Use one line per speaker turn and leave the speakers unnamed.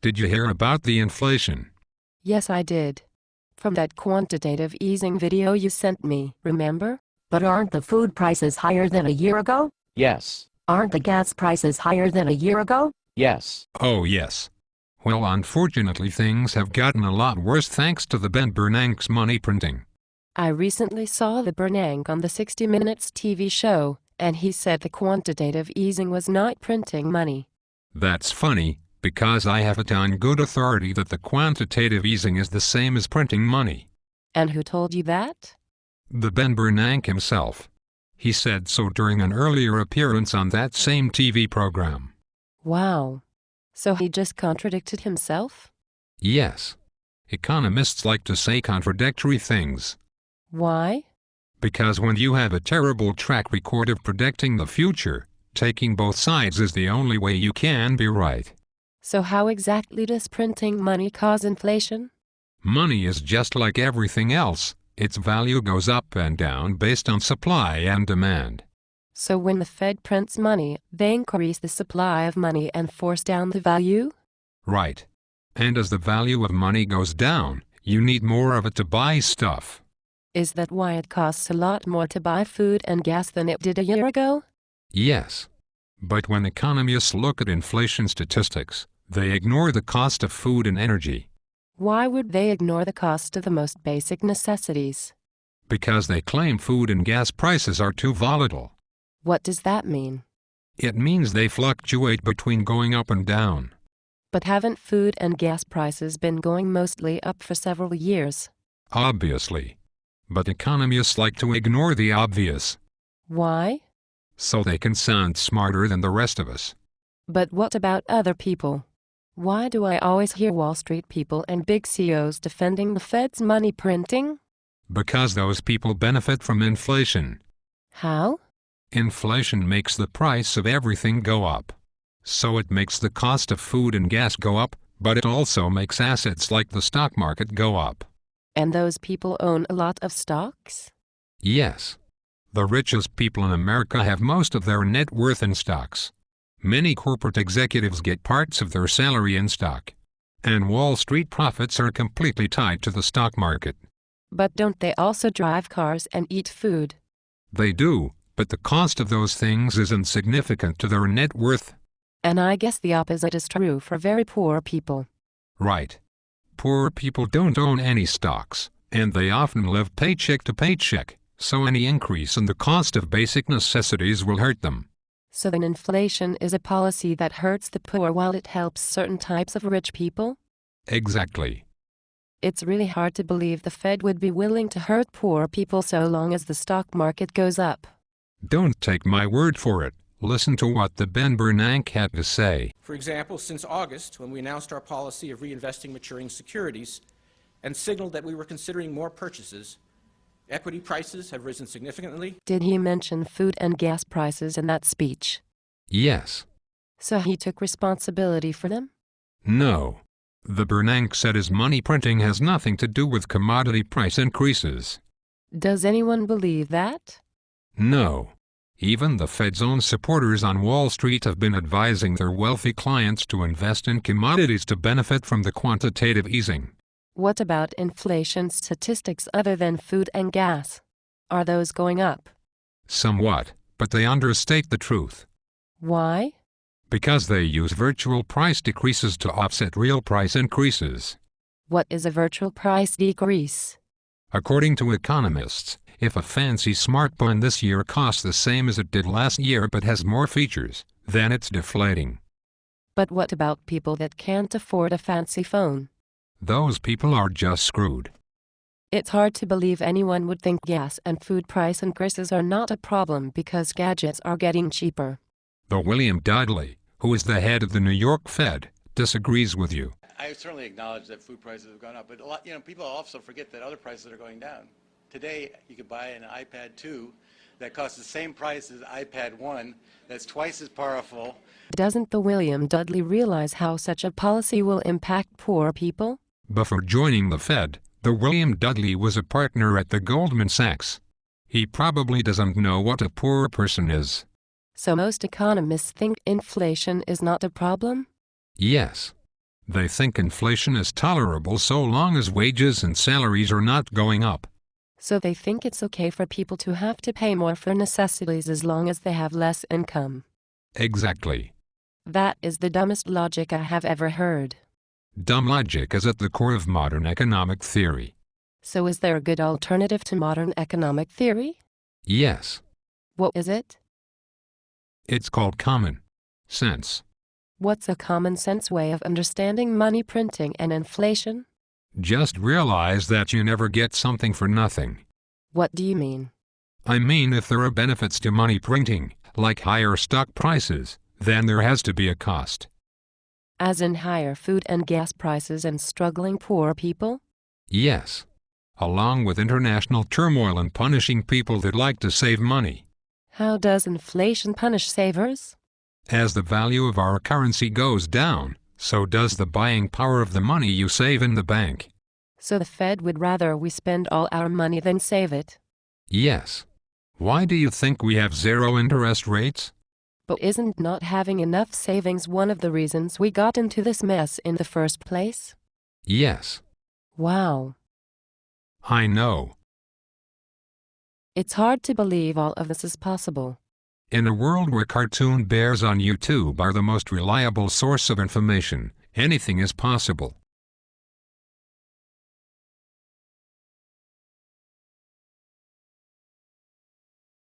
Did you hear about the inflation?
Yes, I did. From that quantitative easing video you sent me, remember?
But aren't the food prices higher than a year ago?
Yes.
Aren't the gas prices higher than a year ago?
Yes.
Oh yes. Well, unfortunately things have gotten a lot worse thanks to the Ben Bernanke's money printing.
I recently saw the Bernanke on the 60 Minutes TV show, and he said the quantitative easing was not printing money.
That's funny, because I have it on good authority that the quantitative easing is the same as printing money.
And who told you that?
The Ben Bernanke himself. He said so during an earlier appearance on that same TV program.
Wow. So he just contradicted himself?
Yes. Economists like to say contradictory things.
Why?
Because when you have a terrible track record of predicting the future, taking both sides is the only way you can be right.
So how exactly does printing money cause inflation?
Money is just like everything else. Its value goes up and down based on supply and demand.
So when the Fed prints money, they increase the supply of money and force down the value?
Right. And as the value of money goes down, you need more of it to buy stuff.
Is that why it costs a lot more to buy food and gas than it did a year ago?
Yes. But when economists look at inflation statistics, they ignore the cost of food and energy.
Why would they ignore the cost of the most basic necessities?
Because they claim food and gas prices are too volatile.
What does that mean?
It means they fluctuate between going up and down.
But haven't food and gas prices been going mostly up for several years?
Obviously. But economists like to ignore the obvious.
Why?
So they can sound smarter than the rest of us.
But what about other people? Why do I always hear Wall Street people and big CEOs defending the Fed's money printing?
Because those people benefit from inflation.
How?
Inflation makes the price of everything go up. So it makes the cost of food and gas go up, but it also makes assets like the stock market go up.
And those people own a lot of stocks?
Yes. The richest people in America have most of their net worth in stocks. Many corporate executives get parts of their salary in stock. And Wall Street profits are completely tied to the stock market.
But don't they also drive cars and eat food?
They do, but the cost of those things is insignificant to their net worth.
And I guess the opposite is true for very poor people.
Right. Poor people don't own any stocks, and they often live paycheck to paycheck, so any increase in the cost of basic necessities will hurt them.
So then inflation is a policy that hurts the poor while it helps certain types of rich people?
Exactly.
It's really hard to believe the Fed would be willing to hurt poor people so long as the stock market goes up.
Don't take my word for it. Listen to what the Ben Bernanke had to say.
For example, since August, when we announced our policy of reinvesting maturing securities and signaled that we were considering more purchases, equity prices have risen significantly.
Did he mention food and gas prices in that speech?
Yes.
So he took responsibility for them?
No. The Bernanke said his money printing has nothing to do with commodity price increases.
Does anyone believe that?
No. Even the Fed's own supporters on Wall Street have been advising their wealthy clients to invest in commodities to benefit from the quantitative easing.
What about inflation statistics other than food and gas? Are those going up?
Somewhat, but they understate the truth.
Why?
Because they use virtual price decreases to offset real price increases.
What is a virtual price decrease?
According to economists, if a fancy smartphone this year costs the same as it did last year but has more features, then it's deflating.
But what about people that can't afford a fancy phone?
Those people are just screwed.
It's hard to believe anyone would think gas and food price increases are not a problem because gadgets are getting cheaper.
Though William Dudley, who is the head of the New York Fed, disagrees with you.
I certainly acknowledge that food prices have gone up, but people also forget that other prices are going down. Today, you could buy an iPad 2 that costs the same price as iPad 1, that's twice as powerful.
Doesn't the William Dudley realize how such a policy will impact poor people?
Before joining the Fed, the William Dudley was a partner at the Goldman Sachs. He probably doesn't know what a poor person is.
So most economists think inflation is not a problem?
Yes. They think inflation is tolerable so long as wages and salaries are not going up.
So they think it's okay for people to have to pay more for necessities as long as they have less income.
Exactly.
That is the dumbest logic I have ever heard.
Dumb logic is at the core of modern economic theory.
So is there a good alternative to modern economic theory?
Yes.
What is it?
It's called common sense.
What's a common sense way of understanding money printing and inflation?
Just realize that you never get something for nothing.
What do you mean?
I mean, if there are benefits to money printing, like higher stock prices, then there has to be a cost.
As in higher food and gas prices and struggling poor people?
Yes. Along with international turmoil and punishing people that like to save money.
How does inflation punish savers?
As the value of our currency goes down, so does the buying power of the money you save in the bank.
So the Fed would rather we spend all our money than save it?
Yes. Why do you think we have zero interest rates?
But isn't not having enough savings one of the reasons we got into this mess in the first place?
Yes.
Wow.
I know.
It's hard to believe all of this is possible.
In a world where cartoon bears on YouTube are the most reliable source of information, anything is possible.